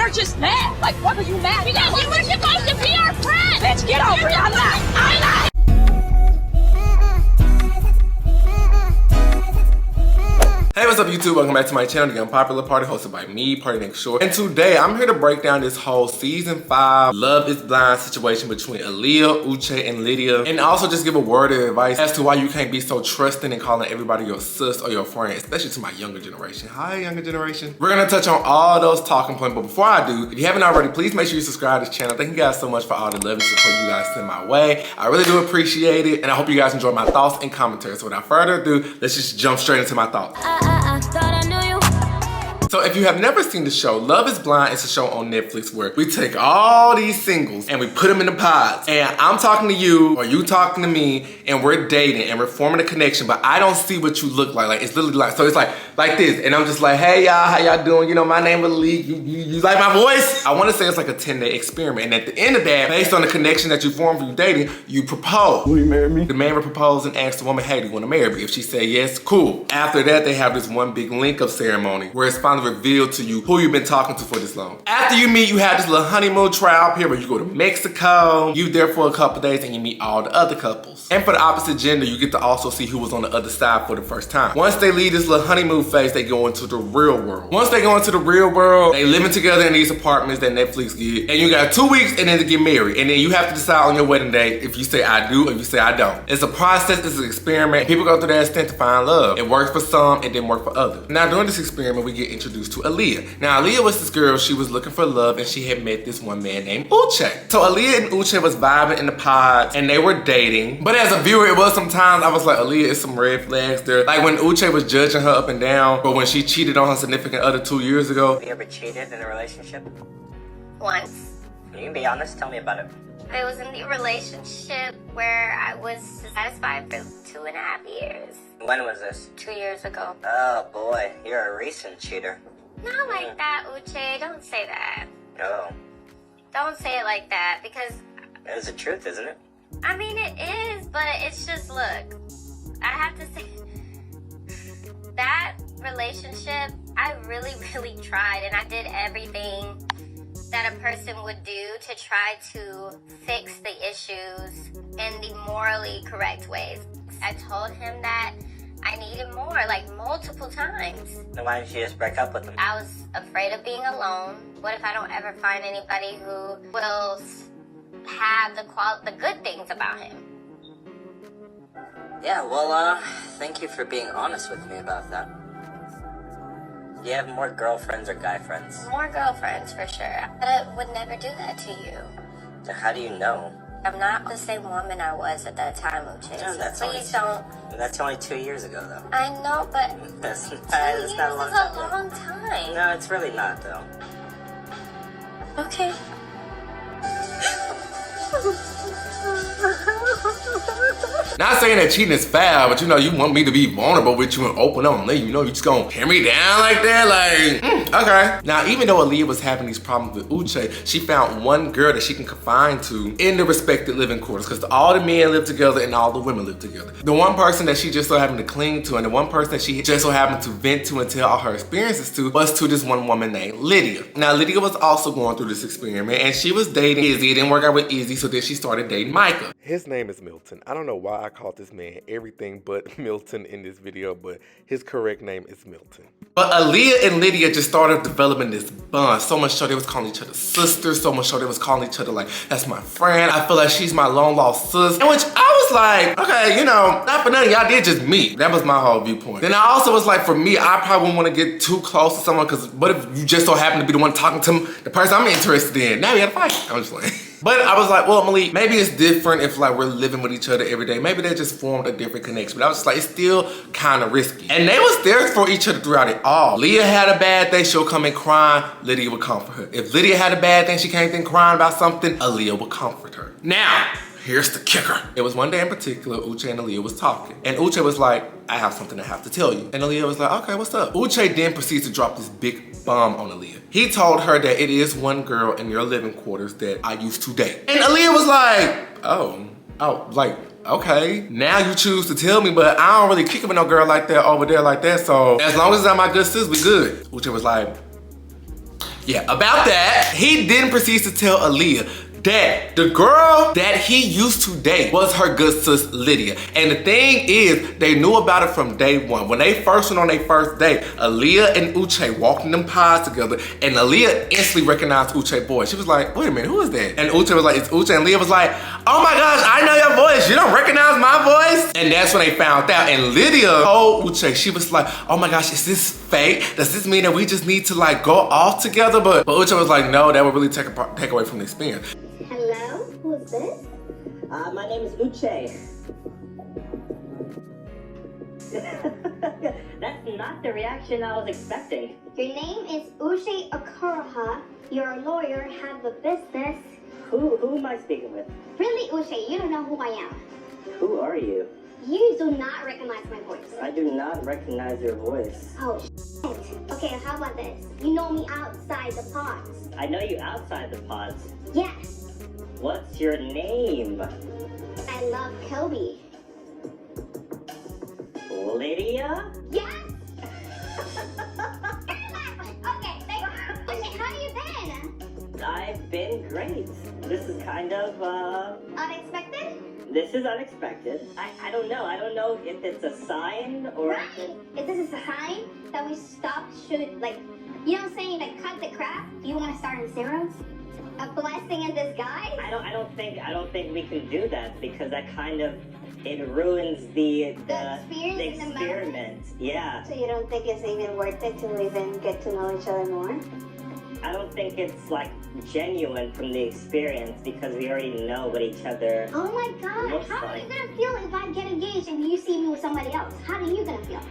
You're just mad. Like, what are you mad about? Because you were supposed to be our friend. Bitch, get over it. I'm not. Hey, what's up YouTube? Welcome back to my channel, The Unpopular Party, hosted by me, Party Next Short. And today, I'm here to break down this whole season 5 Love is Blind situation between Aaliyah, Uche, and Lydia. And also just give a word of advice as to why you can't be so trusting and calling everybody your sis or your friend, especially to my younger generation. Hi, younger generation. We're gonna touch on all those talking points, but before I do, if you haven't already, please make sure you subscribe to this channel. Thank you guys so much for all the love and support you guys send my way. I really do appreciate it, and I hope you guys enjoy my thoughts and commentary. So without further ado, let's just jump straight into my thoughts. So if you have never seen the show, Love is Blind is a show on Netflix where we take all these singles and we put them in the pods. And I'm talking to you or you talking to me and we're dating and we're forming a connection, but I don't see what you look like. Like it's literally like, so it's like this. And I'm just like, hey y'all, how y'all doing? You know, my name is Lee. You like my voice? I want to say it's like a 10-day experiment. And at the end of that, based on the connection that you form from you dating, you propose. Will you marry me? The man will propose and ask the woman, hey, do you want to marry me? If she say yes, cool. After that, they have this one big link-up ceremony where it's finally revealed to you who you've been talking to for this long. After you meet, you have this little honeymoon trial period where you go to Mexico, you there for a couple days and you meet all the other couples. And for the opposite gender, you get to also see who was on the other side for the first time. Once they leave this little honeymoon phase, they go into the real world. Once they go into the real world, they living together in these apartments that Netflix get, and you got 2 weeks and then to get married. And then you have to decide on your wedding day if you say I do or you say I don't. It's a process, it's an experiment. People go through that extent to find love. It works for some, it didn't work for others. Now during this experiment, we get introduced to Aaliyah. Now Aaliyah was this girl, she was looking for love and she had met this one man named Uche. So Aaliyah and Uche was vibing in the pods and they were dating. But as a viewer, it was sometimes I was like, Aaliyah, is some red flags there. Like when Uche was judging her up and down, but when she cheated on her significant other 2 years ago. Have you ever cheated in a relationship? Once. You can be honest, tell me about it. I was in the relationship where I was satisfied for 2.5 years. When was this? 2 years ago. Oh boy, you're a recent cheater. Not like that, Uche. Don't say that. Oh. Don't say it like that because... It's the truth, isn't it? I mean, it is, but it's just, look. I have to say... That relationship, I really, really tried and I did everything that a person would do to try to fix the issues in the morally correct ways. I told him that I needed more, like multiple times. Then why didn't you just break up with him? I was afraid of being alone. What if I don't ever find anybody who will have the good things about him? Yeah, well, thank you for being honest with me about that. Do you have more girlfriends or guy friends? More girlfriends, for sure. But I would never do that to you. So how do you know? I'm not the same woman I was at that time, Uche. No, that's Please don't. That's only 2 years ago, though. I know, but That's 2 years not a long time. is a long time. No, it's really not, though. Okay. Not saying that cheating is foul, but you know, you want me to be vulnerable with you and open up and let you know you just gonna tear me down like that, like, okay. Now, even though Aaliyah was having these problems with Uche, she found one girl that she can confine to in the respected living quarters, because all the men live together and all the women live together. The one person that she just so happened to cling to and the one person that she just so happened to vent to and tell all her experiences to was to this one woman named Lydia. Now, Lydia was also going through this experiment and she was dating Izzy. It didn't work out with Izzy, so then she started dating Micah. His name is Milton. I don't know why I called this man everything but Milton in this video, but his correct name is Milton. But Aaliyah and Lydia just started developing this bond. So much so they was calling each other sisters. So much so they was calling each other like, that's my friend. I feel like she's my long lost sis. In which I was like, okay, you know, not for nothing, y'all did just meet. That was my whole viewpoint. Then I also was like, for me, I probably wouldn't want to get too close to someone because what if you just so happen to be the one talking to the person I'm interested in? Now we gotta fight. I'm just like... But I was like, well, Malik, maybe it's different if like we're living with each other every day. Maybe they just formed a different connection. But I was just like, it's still kind of risky. And they was there for each other throughout it all. Leah had a bad day, she'll come in crying, Lydia would comfort her. If Lydia had a bad thing, she came in crying about something, Aaliyah would comfort her. Now, here's the kicker. It was one day in particular, Uche and Aaliyah was talking. And Uche was like, I have something I have to tell you. And Aaliyah was like, okay, what's up? Uche then proceeds to drop this big bomb on Aaliyah. He told her that it is one girl in your living quarters that I used to date. And Aaliyah was like, oh, like, okay. Now you choose to tell me, but I don't really kick it with no girl like that over there like that. So as long as I'm my good sis, we good. Uche was like, Yeah, about that, he then proceeds to tell Aaliyah that the girl that he used to date was her good sis Lydia. And the thing is, they knew about it from day one. When they first went on their first date, Aaliyah and Uche walked in them pods together, and Aaliyah instantly recognized Uche's voice. She was like, wait a minute, who is that? And Uche was like, it's Uche. And Leah was like, oh my gosh, I know your voice. You don't recognize my voice? And that's when they found out. And Lydia told Uche, she was like, oh my gosh, is this fake? Does this mean that we just need to like go off together? But Uche was like, no, that would really take away from the experience. Hello? Who is this? My name is Uche. That's not the reaction I was expecting. Your name is Uche Okoroha. You're a lawyer, have a business. Who am I speaking with? Really, Uche, you don't know who I am. Who are you? You do not recognize my voice. I do not recognize your voice. Oh, shit. Okay, how about this? You know me outside the pods. I know you outside the pods. Yes. What's your name? I love Kobe. Lydia? Yes? Okay, thank you. Uche, how you been? I've been great. This is kind of, Unexpected? This is unexpected. I don't know. I don't know if it's a sign or... Right. If this is a sign that we stop shooting, like, you know what I'm saying? Like, cut the crap. Do you want to start in zeros? A blessing in disguise? I don't think we can do that because that kind of it ruins the experiment. Yeah. So you don't think it's even worth it to even get to know each other more? I don't think it's like genuine from the experience because we already know what each other. Oh my God! looks How are like. you gonna feel if I get engaged and you see me with somebody else? How are you gonna feel?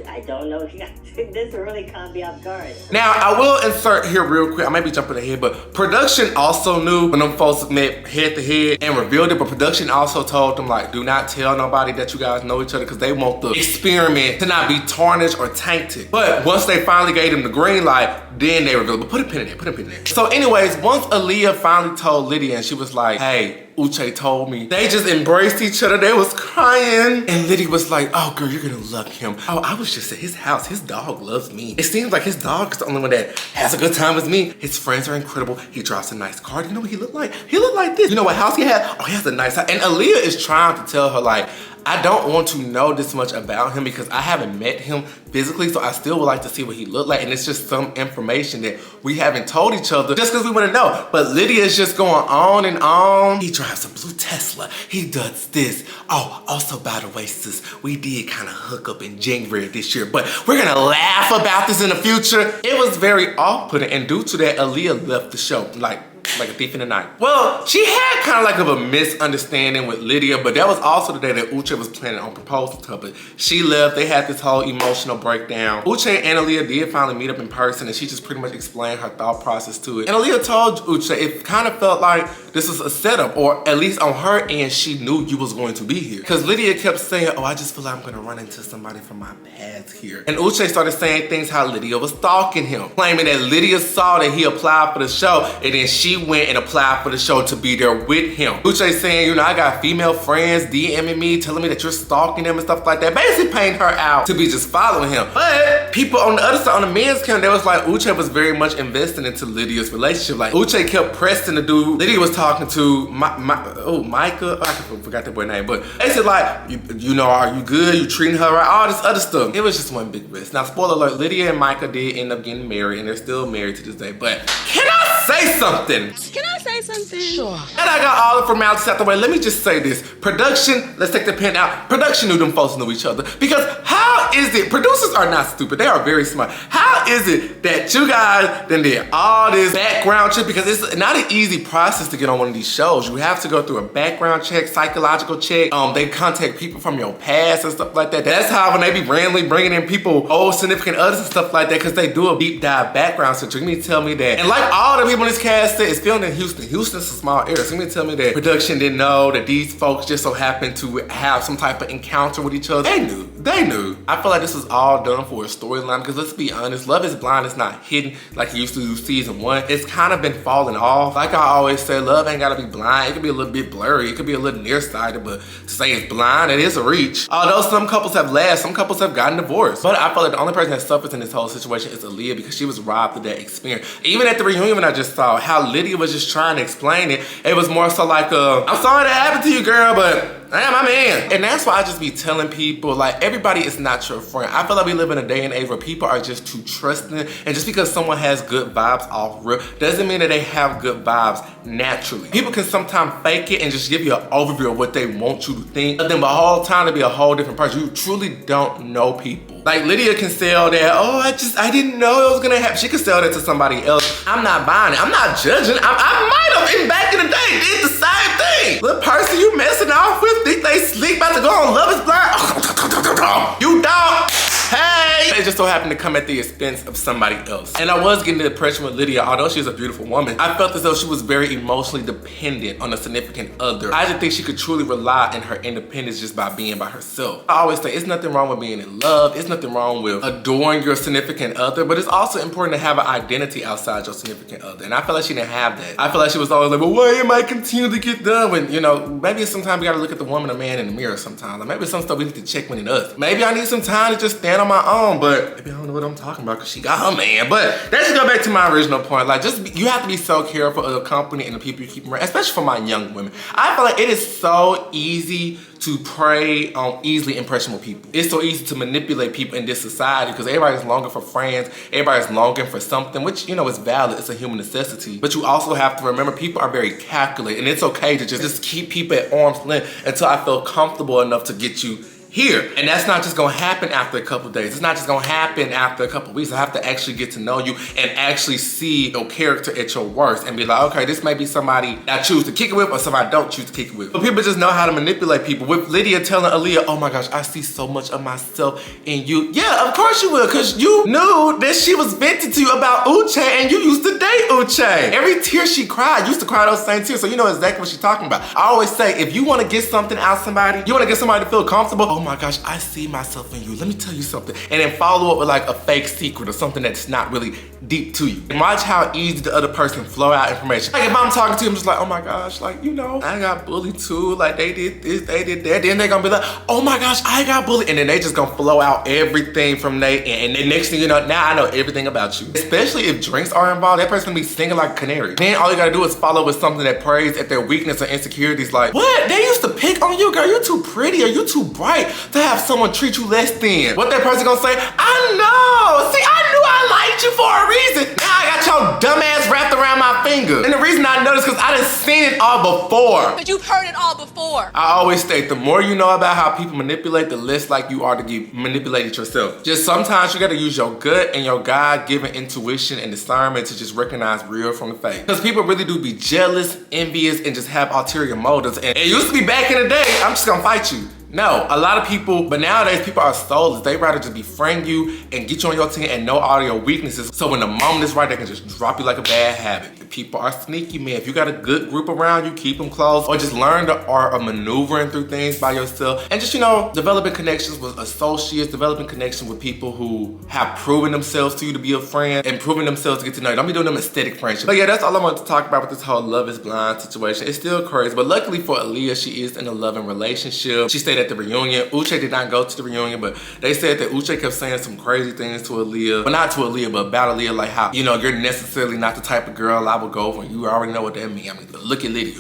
I don't know. This really caught me off guard. Now, I will insert here real quick. I might be jumping ahead, but production also knew when them folks met head to head and revealed it, but production also told them, like, do not tell nobody that you guys know each other because they want the experiment to not be tarnished or tainted. But once they finally gave them the green light, then they revealed. But put a pin in there, put a pin in there. So anyways, once Aaliyah finally told Lydia and she was like, hey, Uche told me. They just embraced each other. They was crying. And Lydia was like, oh girl, you're gonna love him. Oh, I was just at his house. His dog loves me. It seems like his dog is the only one that has a good time with me. His friends are incredible. He drives a nice car. Do you know what he looked like? He looked like this. You know what house he had? Oh, he has a nice house. And Aaliyah is trying to tell her, like, I don't want to know this much about him because I haven't met him physically, so I still would like to see what he looked like. And it's just some information that we haven't told each other just because we want to know. But Lydia is just going on and on. He drives a blue Tesla. He does this. Oh, also, by the way, sis, we did kind of hook up in January this year, but we're going to laugh about this in the future. It was very off-putting, and due to that, Aaliyah left the show like a thief in the night. Well, she had kind of like of a misunderstanding with Lydia, but that was also the day that Uche was planning on proposing to her. But she left. They had this whole emotional breakdown. Uche and Aaliyah did finally meet up in person, and she just pretty much explained her thought process to it. And Aaliyah told Uche it kind of felt like this was a setup, or at least on her end, she knew you was going to be here. Because Lydia kept saying, oh, I just feel like I'm going to run into somebody from my past here. And Uche started saying things how Lydia was stalking him, claiming that Lydia saw that he applied for the show, and then she went and applied for the show to be there with him. Uche saying, you know, I got female friends DMing me, telling me that you're stalking them and stuff like that. Basically painting her out to be just following him. But people on the other side, on the men's camp, they was like, Uche was very much invested into Lydia's relationship. Like, Uche kept pressing the dude Lydia was talking to, Micah, I forgot that boy's name, but they said like, you know, are you good? You treating her right? All this other stuff. It was just one big mess. Now, spoiler alert, Lydia and Micah did end up getting married, and they're still married to this day. But can I say something? Can I say something? Sure. And I got all the formalities out the way. Let me just say this. Production, let's take the pen out. Production knew them folks knew each other. Because how is it, producers are not stupid, they are very smart. How is it that you guys then did all this background check? Because it's not an easy process to get on one of these shows. You have to go through a background check, psychological check. They contact people from your past and stuff like that. That's how when they be randomly bringing in people, old significant others and stuff like that, because they do a deep dive background search. You mean tell me that? And like all the people in this cast said, it's filmed in Houston. Houston's a small area. So you mean tell me that production didn't know that these folks just so happened to have some type of encounter with each other? They knew. They knew. I feel like this was all done for a storyline because let's be honest, Love is Blind is not hidden like it used to do season 1. It's kind of been falling off. Like I always say, love ain't gotta be blind. It could be a little bit blurry. It could be a little nearsighted, but to say it's blind, it is a reach. Although some couples have lasted, some couples have gotten divorced. But I feel like the only person that suffers in this whole situation is Aaliyah because she was robbed of that experience. Even at the reunion when I just saw how Lydia was just trying to explain it, it was more so like, I'm sorry that happened to you, girl, but I am my man. And that's why I just be telling people, like, everybody is not your friend. I feel like we live in a day and age where people are just too trusting. And just because someone has good vibes off rip doesn't mean that they have good vibes naturally. People can sometimes fake it and just give you an overview of what they want you to think. But then the whole time to be a whole different person. You truly don't know people. Like Lydia can sell that, oh, I didn't know it was gonna happen. She can sell that to somebody else. I'm not buying it. I'm not judging. I might have been back in the day did the same thing. The person you messing off with think they sleep about to go on Love is Blind. You don't. Hey! It just so happened to come at the expense of somebody else. And I was getting the impression with Lydia, although she's a beautiful woman, I felt as though she was very emotionally dependent on a significant other. I didn't think she could truly rely on her independence just by being by herself. I always say it's nothing wrong with being in love. It's nothing wrong with adoring your significant other, but it's also important to have an identity outside your significant other. And I feel like she didn't have that. I feel like she was always like, well, why am I continue to get done? When, you know, maybe sometimes we gotta look at the woman or man in the mirror sometimes. Or maybe some stuff we need to check within us. Maybe I need some time to just stand on my own, but maybe I don't know what I'm talking about because she got her man. But let's just go back to my original point. Like, you have to be so careful of the company and the people you keep around, especially for my young women. I feel like it is so easy to prey on easily impressionable people. It's so easy to manipulate people in this society because everybody's longing for friends, everybody's longing for something, which, you know, is valid, it's a human necessity. But you also have to remember people are very calculated, and it's okay to just keep people at arm's length until I feel comfortable enough to get you here. And that's not just gonna happen after a couple days. It's not just gonna happen after a couple weeks. I have to actually get to know you and actually see your character at your worst and be like, okay, this may be somebody I choose to kick it with or somebody I don't choose to kick it with. But people just know how to manipulate people. With Lydia telling Aaliyah, oh my gosh, I see so much of myself in you. Yeah, of course you will, because you knew that she was venting to you about Uche and you used to date Uche. Every tear she cried, used to cry those same tears, so you know exactly what she's talking about. I always say, if you wanna get something out of somebody, you wanna get somebody to feel comfortable, oh my gosh, I see myself in you. Let me tell you something. And then follow up with like a fake secret or something that's not really deep to you. And watch how easy the other person flow out information. Like if I'm talking to you, I'm just like, oh my gosh, like, you know, I got bullied too. Like they did this, they did that. Then they're gonna be like, oh my gosh, I got bullied. And then they just gonna flow out everything from they, and the next thing you know, now I know everything about you. Especially if drinks are involved, that person gonna be singing like a canary. Then all you gotta do is follow with something that prays at their weakness or insecurities like, what? They used to pick on you, girl. You're too pretty or you're too bright to have someone treat you less than. What that person gonna say? I know. See, I knew I liked you for a reason. Now I got your dumb ass wrapped around my finger. And the reason I know this is because I done seen it all before. But you've heard it all before. I always state, the more you know about how people manipulate, the less like you are to get manipulated yourself. Just sometimes you gotta use your gut and your God-given intuition and discernment to just recognize real from the fake. Because people really do be jealous, envious, and just have ulterior motives. And it used to be back in the day, I'm just gonna fight you. No, a lot of people, but nowadays people are soulless. They rather just befriend you and get you on your team and know all your weaknesses. So when the moment is right, they can just drop you like a bad habit. People are sneaky, man. If you got a good group around you, keep them close, or just learn the art of maneuvering through things by yourself. And just, you know, developing connections with associates, developing connections with people who have proven themselves to you to be a friend and proven themselves to get to know you. Don't be doing them aesthetic friendships. But yeah, that's all I wanted to talk about with this whole Love is Blind situation. It's still crazy, but luckily for Aaliyah, she is in a loving relationship. She stayed at the reunion. Uche did not go to the reunion, but they said that Uche kept saying some crazy things to Aaliyah. Well, not to Aaliyah, but about Aaliyah, like how, you know, you're necessarily not the type of girl I would go for. You already know what that means. I mean, look at Lydia.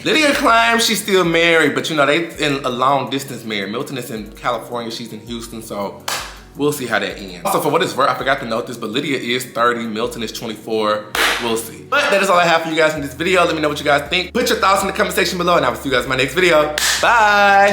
Lydia claims she's still married, but you know, they in a long distance marriage. Milton is in California, she's in Houston, so we'll see how that ends. Also, for what it's worth, I forgot to note this, but Lydia is 30, Milton is 24. We'll see. But that is all I have for you guys in this video. Let me know what you guys think. Put your thoughts in the comment section below, and I will see you guys in my next video. Bye!